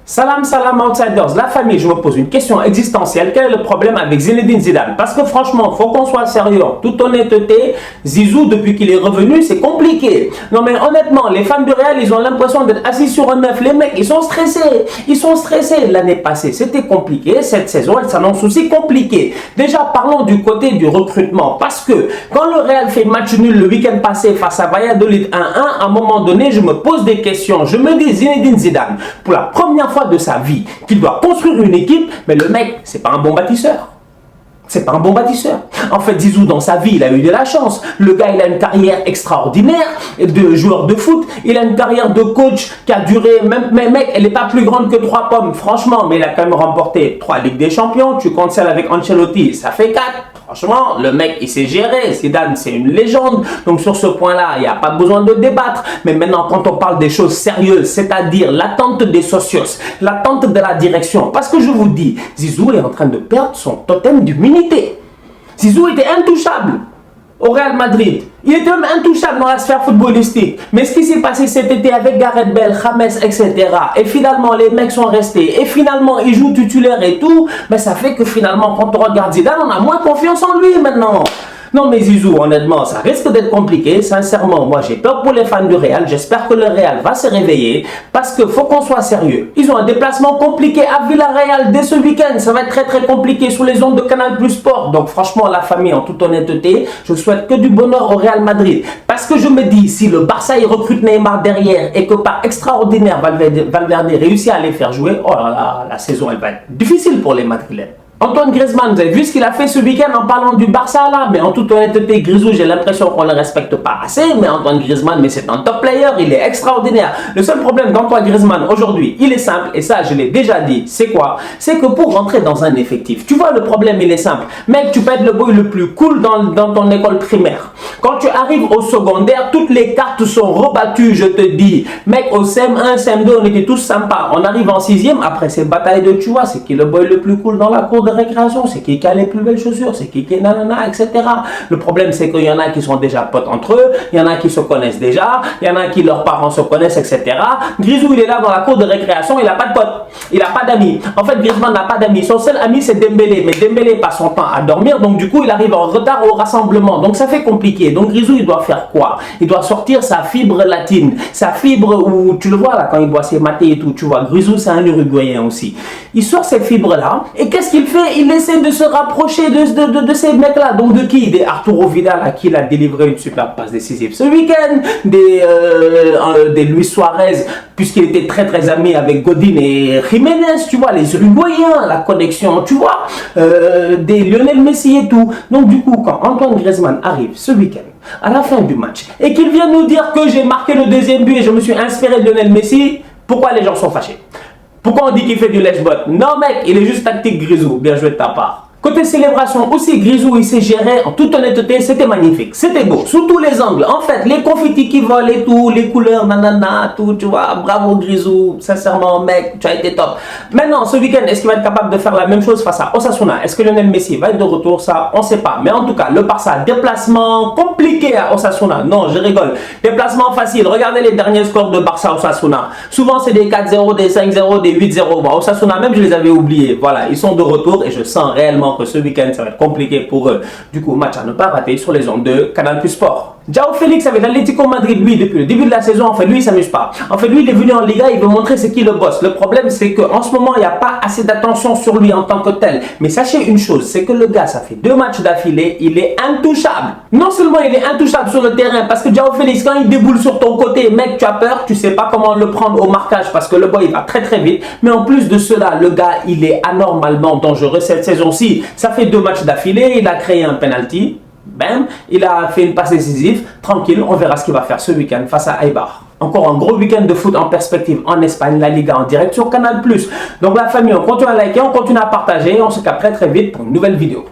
Salam, salam outsiders, la famille, je me pose une question existentielle. Quel est le problème avec Zinedine Zidane? Parce que franchement, faut qu'on soit sérieux. Toute honnêteté, Zizou, depuis qu'il est revenu, c'est compliqué. Non mais honnêtement, les fans du Real, ils ont l'impression d'être assis sur un œuf. Les mecs, ils sont stressés. Ils sont stressés. L'année passée, c'était compliqué. Cette saison, elle s'annonce aussi compliquée. Déjà, parlons du côté du recrutement. Parce que quand le Real fait match nul le week-end passé face à Valladolid 1-1, à un moment donné, je me pose des questions. Je me dis, Zinedine Zidane, pour la première fois de sa vie qu'il doit construire une équipe, mais le mec, c'est pas un bon bâtisseur. C'est pas un bon bâtisseur. En fait, Zizou, dans sa vie, il a eu de la chance. Le gars, il a une carrière extraordinaire de joueur de foot. Il a une carrière de coach qui a duré, même mec, elle n'est pas plus grande que 3 pommes, franchement, mais il a quand même remporté 3 Ligues des Champions. Tu comptes celle avec Ancelotti, ça fait 4. Franchement, le mec, il s'est géré. Zidane, c'est une légende. Donc, sur ce point-là, il n'y a pas besoin de débattre. Mais maintenant, quand on parle des choses sérieuses, c'est-à-dire l'attente des socios, l'attente de la direction, parce que je vous dis, Zizou est en train de perdre son totem d'immunité. Zizou était intouchable au Real Madrid. Il était même intouchable dans la sphère footballistique. Mais ce qui s'est passé cet été avec Gareth Bale, James, etc. Et finalement, les mecs sont restés. Et finalement, ils jouent titulaire et tout. Mais ça fait que finalement, quand on regarde Zidane, on a moins confiance en lui maintenant. Non mais Zizou, honnêtement, ça risque d'être compliqué. Sincèrement, moi j'ai peur pour les fans du Real. J'espère que le Real va se réveiller parce qu'il faut qu'on soit sérieux. Ils ont un déplacement compliqué à Villarreal dès ce week-end. Ça va être très compliqué sur les ondes de Canal Plus Sport. Donc franchement, la famille, en toute honnêteté, je souhaite que du bonheur au Real Madrid. Parce que je me dis, si le Barça il recrute Neymar derrière et que par extraordinaire Valverde réussit à les faire jouer, oh là là, la saison elle va être difficile pour les Madrilènes. Antoine Griezmann, vous avez vu ce qu'il a fait ce week-end en parlant du Barça là? Mais en toute honnêteté, Grisou, j'ai l'impression qu'on ne le respecte pas assez. Mais Antoine Griezmann, mais c'est un top player, il est extraordinaire. Le seul problème d'Antoine Griezmann aujourd'hui, il est simple, et ça je l'ai déjà dit, c'est quoi? C'est que pour rentrer dans un effectif, tu vois le problème il est simple. Mec, tu peux être le boy le plus cool dans ton école primaire. Quand tu arrives au secondaire, toutes les cartes sont rebattues, je te dis. Mec, au CM1, CM2, on était tous sympas. On arrive en 6e, après ces batailles de tu vois, c'est qui le boy le plus cool dans la cour de récréation, c'est qui a les plus belles chaussures, c'est qui est nanana, etc. Le problème, c'est qu'il y en a qui sont déjà potes entre eux, il y en a qui se connaissent déjà, il y en a qui leurs parents se connaissent, etc. Grisou, il est là dans la cour de récréation, il n'a pas de potes, il n'a pas d'amis. En fait, Griezmann n'a pas d'amis. Son seul ami, c'est Dembélé. Mais Dembélé passe son temps à dormir, donc du coup, il arrive en retard au rassemblement. Donc ça fait compliqué. Donc Grisou, il doit faire quoi? Il doit sortir sa fibre latine, sa fibre où, tu le vois là, quand il boit ses matés et tout, tu vois, Grisou, c'est un Uruguayen aussi. Il sort cette fibre-là, et qu'est-ce qu'il fait? Il essaie de se rapprocher de ces mecs-là. Donc de qui? Des Arturo Vidal à qui il a délivré une super passe décisive ce week-end, des Luis Suarez, puisqu'il était très ami avec Godin et Jiménez, tu vois, les Uruguayens, la connexion, tu vois, des Lionel Messi et tout. Donc du coup, quand Antoine Griezmann arrive ce week-end, à la fin du match, et qu'il vient nous dire que j'ai marqué le deuxième but et je me suis inspiré de Lionel Messi, pourquoi les gens sont fâchés? Pourquoi on dit qu'il fait du lèche-botte? Non mec, il est juste tactique Grisou, bien joué de ta part. Côté célébration aussi, Grisou il s'est géré en toute honnêteté, c'était magnifique, c'était beau, sous tous les angles. En fait, les confettis qui volent et tout, les couleurs, nanana, tout, tu vois, bravo Grisou, sincèrement mec, tu as été top. Maintenant, ce week-end, est-ce qu'il va être capable de faire la même chose face à Osasuna? Est-ce que Lionel Messi va être de retour? Ça, on ne sait pas. Mais en tout cas, le Barça, déplacement compliqué à Osasuna. Non, je rigole. Déplacement facile. Regardez les derniers scores de Barça-Osasuna. Souvent, c'est des 4-0, des 5-0, des 8-0. Bon, Osasuna, même, je les avais oubliés. Voilà, ils sont de retour et je sens réellement que ce week-end ça va être compliqué pour eux. Du coup, match à ne pas rater sur les ondes de Canal Plus Sport. João Félix avec l'Atlético Madrid, lui, depuis le début de la saison, en fait, lui, il s'amuse pas. En fait, lui, il est venu en Liga, il veut montrer c'est qui le boss. Le problème, c'est qu'en ce moment, il n'y a pas assez d'attention sur lui en tant que tel. Mais sachez une chose, c'est que le gars, ça fait 2 matchs d'affilée, il est intouchable. Non seulement il est intouchable sur le terrain, parce que João Félix, quand il déboule sur ton côté, mec, tu as peur, tu sais pas comment le prendre au marquage, parce que le boy, il va très vite. Mais en plus de cela, le gars, il est anormalement dangereux cette saison-ci. Ça fait 2 matchs d'affilée, il a créé un penalty. Bam, il a fait une passe décisive, tranquille, on verra ce qu'il va faire ce week-end face à Eibar. Encore un gros week-end de foot en perspective en Espagne, la Liga en direct sur Canal+. Donc la famille, on continue à liker, on continue à partager, on se capte très vite pour une nouvelle vidéo.